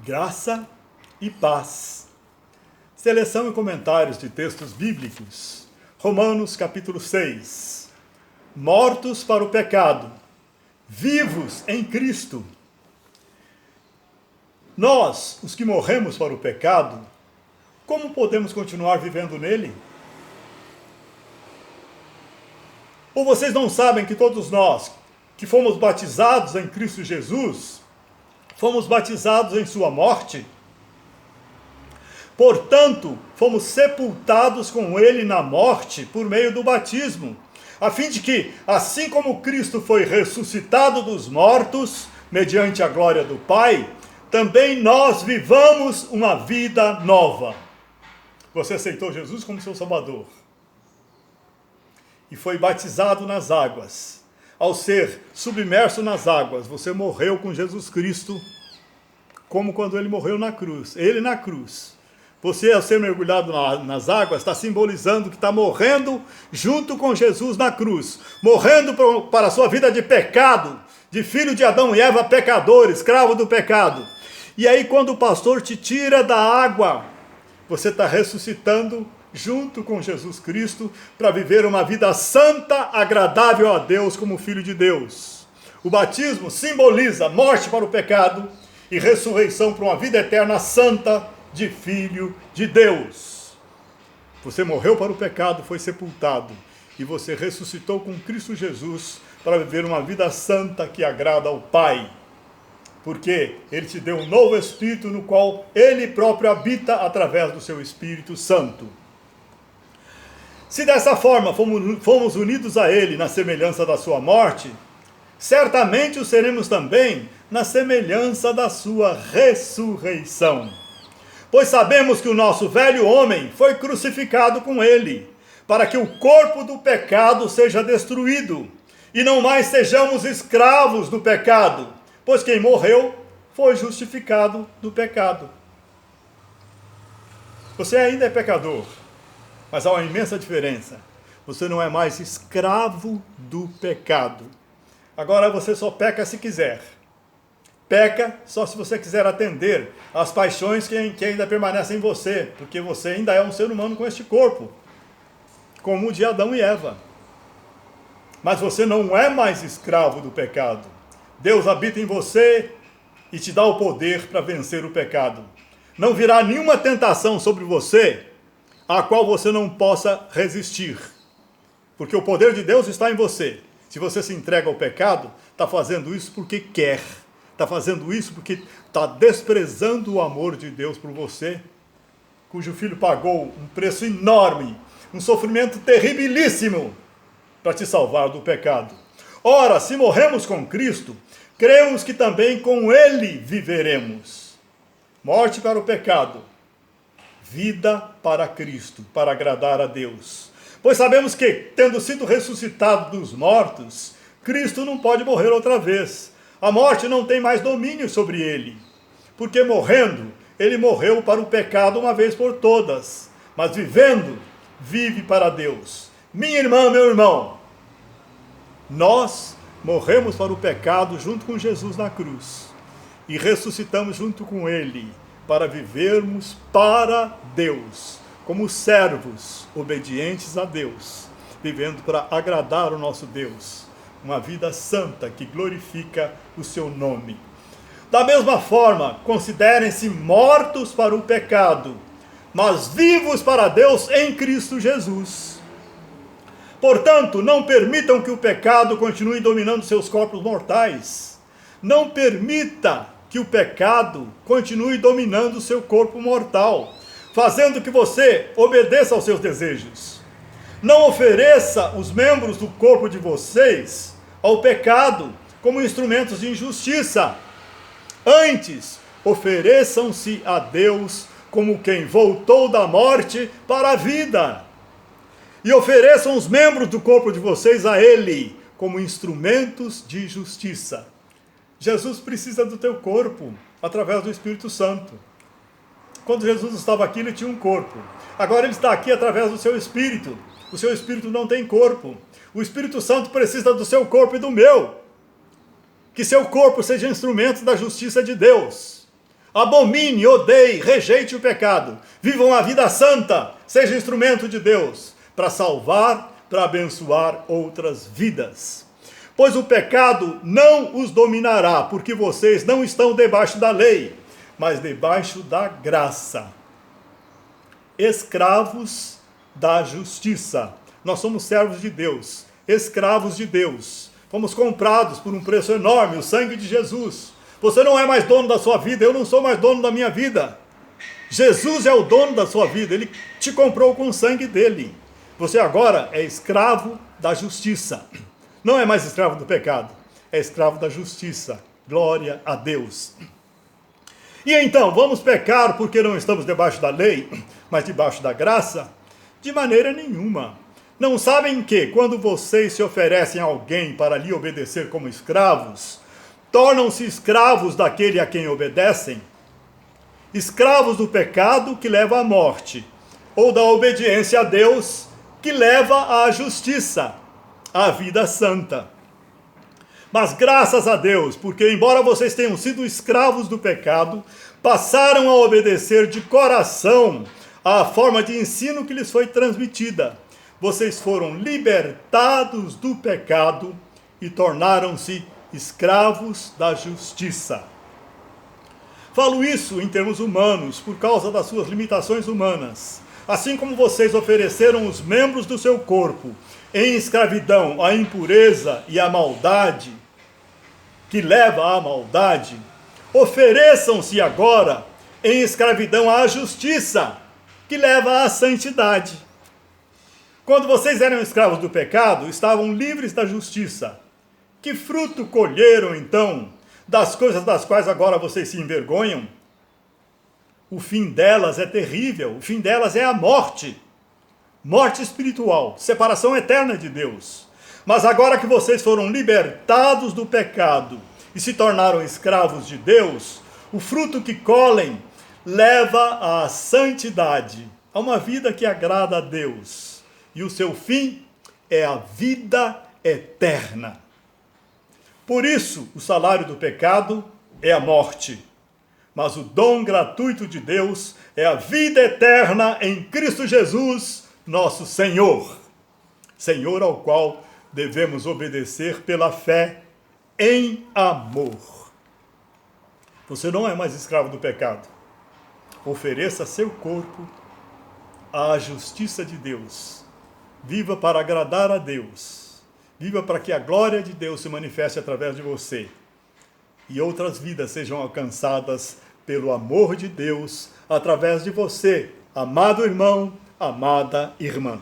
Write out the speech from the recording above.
Graça e paz. Seleção e comentários de textos bíblicos. Romanos capítulo 6. Mortos para o pecado, vivos em Cristo. Nós, os que morremos para o pecado, como podemos continuar vivendo nele? Ou vocês não sabem que todos nós, que fomos batizados em Cristo Jesus, fomos batizados em sua morte? Portanto, fomos sepultados com ele na morte por meio do batismo, a fim de que, assim como Cristo foi ressuscitado dos mortos, mediante a glória do Pai, também nós vivamos uma vida nova. Você aceitou Jesus como seu Salvador e foi batizado nas águas. Ao ser submerso nas águas, você morreu com Jesus Cristo, como quando ele morreu na cruz. Ele na cruz. Você, ao ser mergulhado nas águas, está simbolizando que está morrendo junto com Jesus na cruz. Morrendo para a sua vida de pecado, de filho de Adão e Eva, pecador, escravo do pecado. E aí, quando o pastor te tira da água, você está ressuscitando junto com Jesus Cristo para viver uma vida santa, agradável a Deus como filho de Deus. O batismo simboliza morte para o pecado e ressurreição para uma vida eterna santa de filho de Deus. Você morreu para o pecado, foi sepultado, e você ressuscitou com Cristo Jesus para viver uma vida santa que agrada ao Pai. Porque Ele te deu um novo Espírito no qual Ele próprio habita através do seu Espírito Santo. Se dessa forma fomos unidos a Ele na semelhança da sua morte, certamente o seremos também na semelhança da sua ressurreição. Pois sabemos que o nosso velho homem foi crucificado com Ele, para que o corpo do pecado seja destruído, e não mais sejamos escravos do pecado, pois quem morreu foi justificado do pecado. Você ainda é pecador, mas há uma imensa diferença. Você não é mais escravo do pecado. Agora você só peca se quiser. Peca só se você quiser atender às paixões que ainda permanecem em você, porque você ainda é um ser humano com este corpo, como o de Adão e Eva. Mas você não é mais escravo do pecado. Deus habita em você e te dá o poder para vencer o pecado. Não virá nenhuma tentação sobre você a qual você não possa resistir, porque o poder de Deus está em você. Se você se entrega ao pecado, está fazendo isso porque quer, está fazendo isso porque está desprezando o amor de Deus por você, cujo Filho pagou um preço enorme, um sofrimento terribilíssimo para te salvar do pecado. Ora, se morremos com Cristo, cremos que também com Ele viveremos. Morte para o pecado, vida para Cristo, para agradar a Deus. Pois sabemos que, tendo sido ressuscitado dos mortos, Cristo não pode morrer outra vez. A morte não tem mais domínio sobre ele, porque morrendo, ele morreu para o pecado uma vez por todas, mas vivendo, vive para Deus. Minha irmã, meu irmão, nós morremos para o pecado junto com Jesus na cruz e ressuscitamos junto com ele para vivermos para Deus, como servos obedientes a Deus, vivendo para agradar o nosso Deus, uma vida santa que glorifica o seu nome. Da mesma forma, considerem-se mortos para o pecado, mas vivos para Deus em Cristo Jesus. Portanto, não permitam que o pecado continue dominando seus corpos mortais. Não permita que o pecado continue dominando o seu corpo mortal, fazendo que você obedeça aos seus desejos. Não ofereça os membros do corpo de vocês ao pecado como instrumentos de injustiça. Antes, ofereçam-se a Deus como quem voltou da morte para a vida. E ofereçam os membros do corpo de vocês a Ele como instrumentos de justiça. Jesus precisa do teu corpo através do Espírito Santo. Quando Jesus estava aqui, ele tinha um corpo. Agora ele está aqui através do seu Espírito. O seu Espírito não tem corpo. O Espírito Santo precisa do seu corpo e do meu. Que seu corpo seja instrumento da justiça de Deus. Abomine, odeie, rejeite o pecado. Viva uma vida santa. Seja instrumento de Deus para salvar, para abençoar outras vidas. Pois o pecado não os dominará, porque vocês não estão debaixo da lei, mas debaixo da graça. Escravos da justiça. Nós somos servos de Deus, escravos de Deus. Fomos comprados por um preço enorme, o sangue de Jesus. Você não é mais dono da sua vida, eu não sou mais dono da minha vida. Jesus é o dono da sua vida, ele te comprou com o sangue dele. Você agora é escravo da justiça. Não é mais escravo do pecado, é escravo da justiça. Glória a Deus. E então, vamos pecar porque não estamos debaixo da lei, mas debaixo da graça? De maneira nenhuma. Não sabem que, quando vocês se oferecem a alguém para lhe obedecer como escravos, tornam-se escravos daquele a quem obedecem? Escravos do pecado que leva à morte, ou da obediência a Deus que leva à justiça, à vida santa. Mas graças a Deus, porque embora vocês tenham sido escravos do pecado, passaram a obedecer de coração à forma de ensino que lhes foi transmitida. Vocês foram libertados do pecado e tornaram-se escravos da justiça. Falo isso em termos humanos, por causa das suas limitações humanas. Assim como vocês ofereceram os membros do seu corpo em escravidão à impureza e à maldade, que leva à maldade, ofereçam-se agora em escravidão à justiça, que leva à santidade. Quando vocês eram escravos do pecado, estavam livres da justiça. Que fruto colheram, então, das coisas das quais agora vocês se envergonham? O fim delas é terrível, o fim delas é a morte. Morte espiritual, separação eterna de Deus. Mas agora que vocês foram libertados do pecado e se tornaram escravos de Deus, o fruto que colhem leva à santidade, a uma vida que agrada a Deus. E o seu fim é a vida eterna. Por isso, o salário do pecado é a morte. Mas o dom gratuito de Deus é a vida eterna em Cristo Jesus, nosso Senhor. Senhor ao qual devemos obedecer pela fé em amor. Você não é mais escravo do pecado. Ofereça seu corpo à justiça de Deus. Viva para agradar a Deus. Viva para que a glória de Deus se manifeste através de você. E outras vidas sejam alcançadas pelo amor de Deus através de você, amado irmão, amada irmã.